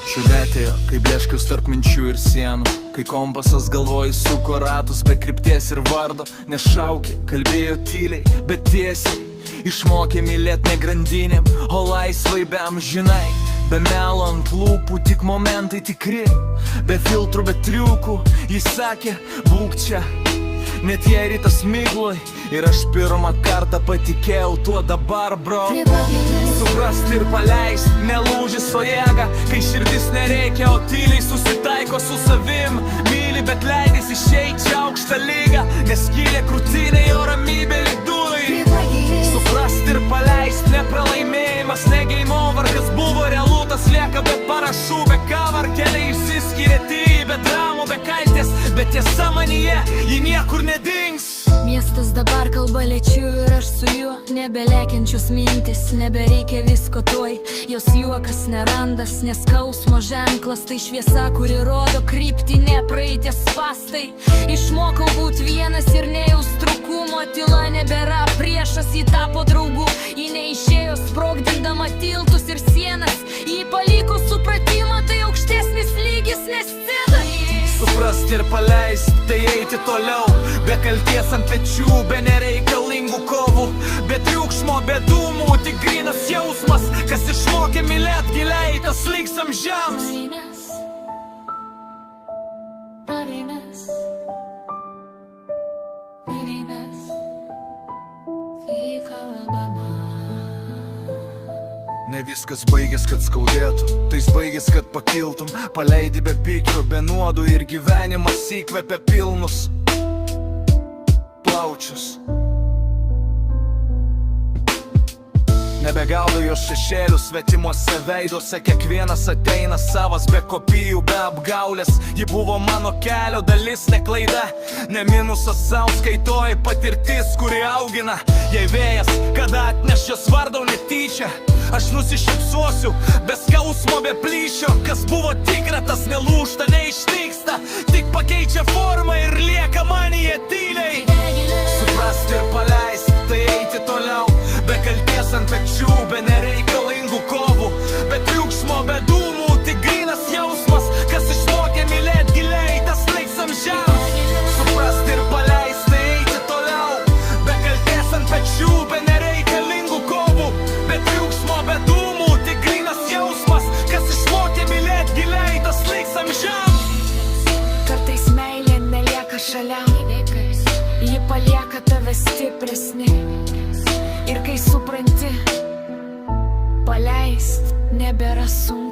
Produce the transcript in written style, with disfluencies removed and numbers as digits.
Šiulėtėjo, kai blėškius tarp minčių ir sienų, kai kompasas galvoj suko ratus be krypties ir vardo. Nešaukė, kalbėjo tyliai, bet tiesiai. Išmokė mylėt ne grandinėm, o laisvai be amžinai. Be melo ant lūpų, tik momentai tikri. Be filtrų, be triukų. Jis sakė, būk čia. Net jei rytas migloj. Ir aš pirmą kartą patikėjau tuo dabar, bro. Suprast ir paleist, nelūžis o jėga. Kai širdis nereikia, o tyliai susitaiko su savim. Myli, bet leidys išeit čia aukštą lygą. Neskylė krūtinė, jo ramybė lyg dūlai. Suprast ir paleist, nepralaimėjimas, ne game over. Kas buvo realu, tas lieka be parašų, be cover. Keliai išsiskyrė tyliai, be dramų, be kaltės. Bet tiesa manyje, ji niekur nedings. Miestas dabar kalba lėčiu ir aš su juo. Nebelekiančios mintis, nebereikia visko tuoj. Jos juokas nerandas, neskausmo ženklas. Tai šviesa, kuri rodo kryptį, ne praeities spastai. Išmokau būt vienas ir nejaust trūkumo. Tyla nebėra priešas, ji tapo draugu. Ji neišėjo sprogdindama tiltus ir sienas. Ji paliko supratimą, tai aukštesnis lygis, nes scena. Suprast ir paleist, tai eiti toliau. Be kalties ant pečių, be nereikalingų kovų. Be triukšmo, be dūmų, tik grynas jausmas. Kas išmokė mylėt giliai, tas liks amžiams. Ne viskas baigės, kad skaudėtų, tais baigės, kad pakiltum. Paleidi be pykčio, be nuodų ir gyvenimas įkvepia pilnus plaučius. Nebegaudo jos šešėlių svetimuose veiduose. Kiekvienas ateina savas, be kopijų, be apgaulės. Ji buvo mano kelio dalis, ne klaida, ne minusas sau skaitoji patirtis, kuri augina. Jei vėjas, kada atneš jos vardau netyčia, aš nusišypsosiu, be skausmo, be plyšio. Kas buvo tikra, tas nelūžta, neišnyksta, tik pakeičia formą ir lieka manyje tyliai. Suprast ir paleist, tai eiti toliau. Be kalties ant pečių, be nereikalingų kovų. Be triukšmo, be dūmų, tik grynas jausmas. Kas išmokė mylėt giliai, tas liks amžiams. Suprast ir paleist, tai eiti toliau. Be kalties ant pečių, be nereikalingų kovų. Be triukšmo, be dūmų, tik grynas jausmas. Kas išmokė mylėt giliai, tas liks amžiams. Kartais meilė nelieka šalia, ji palieka tave stipresni. Ir kai supranti, paleist nebėra sunku.